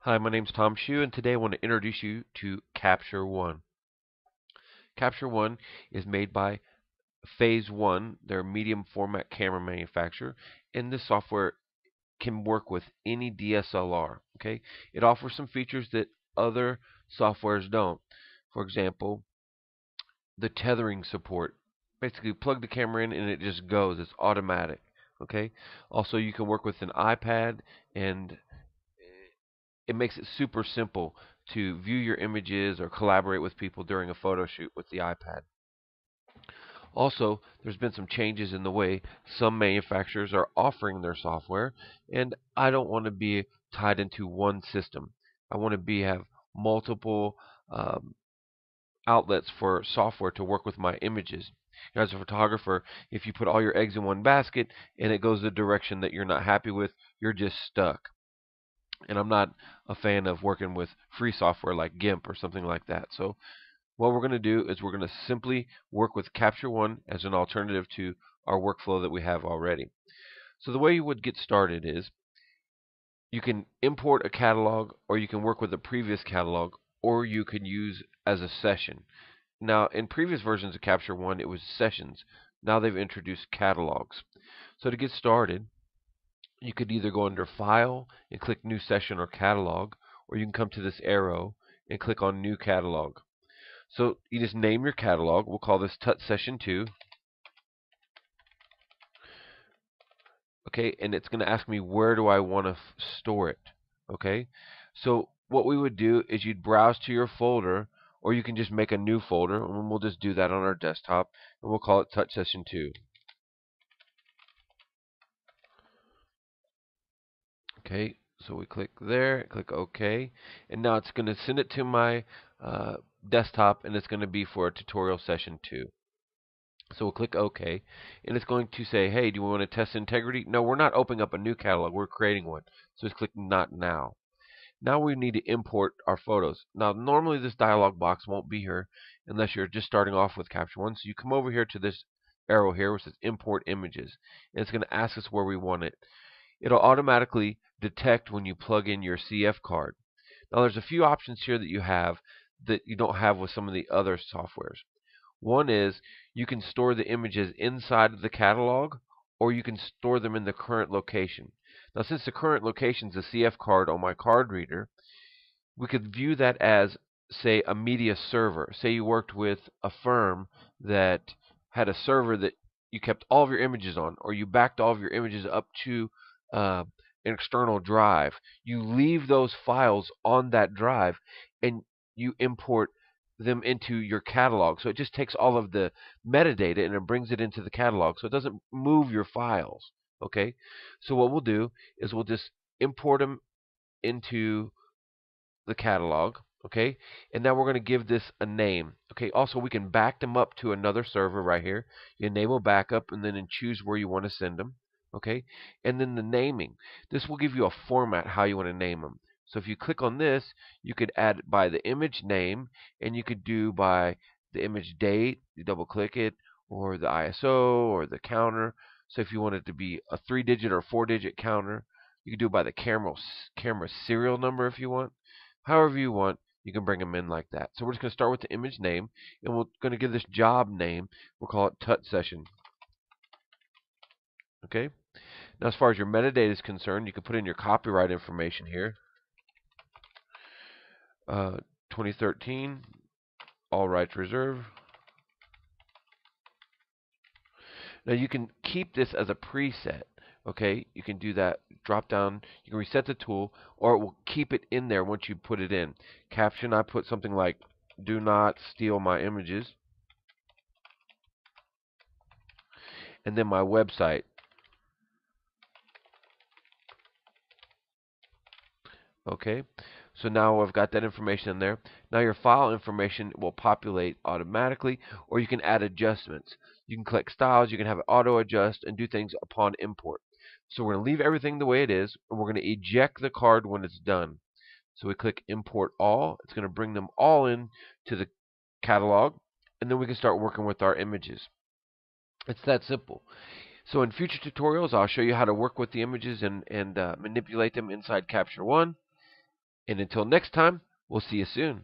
Hi, my name's Tom Shue, and today I want to introduce you to Capture One. Capture One is made by Phase One, their medium format camera manufacturer, and this software can work with any DSLR. Okay, it offers some features that other softwares don't. For example, the tethering support. Basically, plug the camera in and it just goes. It's automatic. Okay. Also, you can work with an iPad and it makes it super simple to view your images or collaborate with people during a photo shoot with the iPad. Also, there's been some changes in the way some manufacturers are offering their software, and I don't want to be tied into one system. I want to have multiple um, outlets for software to work with my images. As a photographer, if you put all your eggs in one basket and it goes the direction that you're not happy with, you're just stuck. And I'm not a fan of working with free software like GIMP or something like that. So what we're going to do is we're going to simply work with Capture One as an alternative to our workflow that we have already. So the way you would get started is you can import a catalog, or you can work with a previous catalog, or you can use as a session. Now, in previous versions of Capture One, it was sessions. Now they've introduced catalogs. So to get started, you could either go under File and click New Session or Catalog, or you can come to this arrow and click on New Catalog. So you just name your catalog. We'll call this Tut Session 2. Okay, and it's going to ask me where do I want to store it. Okay, so what we would do is you'd browse to your folder, or you can just make a new folder, and we'll just do that on our desktop, and we'll call it Tut Session 2. Okay, so we click there, click OK, and now it's going to send it to my desktop, and it's going to be for a tutorial session 2. So we'll click OK, and it's going to say, hey, do you want to test integrity? No, we're not opening up a new catalog, we're creating one. So let's click Not Now. Now we need to import our photos. Now normally this dialog box won't be here unless you're just starting off with Capture One. So you come over here to this arrow here which says Import Images, and it's going to ask us where we want it. It'll automatically detect when you plug in your CF card. Now there's a few options here that you have that you don't have with some of the other softwares. One is you can store the images inside of the catalog, or you can store them in the current location. Now since the current location is the CF card on my card reader, we could view that as, say, a media server. Say you worked with a firm that had a server that you kept all of your images on, or you backed all of your images up to an external drive. You leave those files on that drive, and you import them into your catalog. So it just takes all of the metadata and it brings it into the catalog. So it doesn't move your files. Okay. So what we'll do is we'll just import them into the catalog. Okay, and now we're going to give this a name. Okay, also we can back them up to another server right here. You enable backup and then choose where you want to send them. Okay, and then the naming. This will give you a format how you want to name them. So if you click on this, you could add by the image name, and you could do by the image date. You double click it, or the ISO, or the counter. So if you want it to be a 3-digit or 4-digit counter, you can do it by the camera serial number if you want. However you want, you can bring them in like that. So we're just going to start with the image name, and we're going to give this job name. We'll call it Tut Session. Okay. Now, as far as your metadata is concerned, you can put in your copyright information here. 2013, all rights reserved. Now you can keep this as a preset. Okay, you can do that. Drop down. You can reset the tool, or it will keep it in there once you put it in. Caption, I put something like, "Do not steal my images," and then my website. Okay, so now I've got that information in there. Now your file information will populate automatically, or you can add adjustments. You can click styles, you can have it auto adjust and do things upon import. So we're going to leave everything the way it is, and we're going to eject the card when it's done. So we click import all. It's going to bring them all in to the catalog, and then we can start working with our images. It's that simple. So in future tutorials, I'll show you how to work with the images and manipulate them inside Capture One. And until next time, we'll see you soon.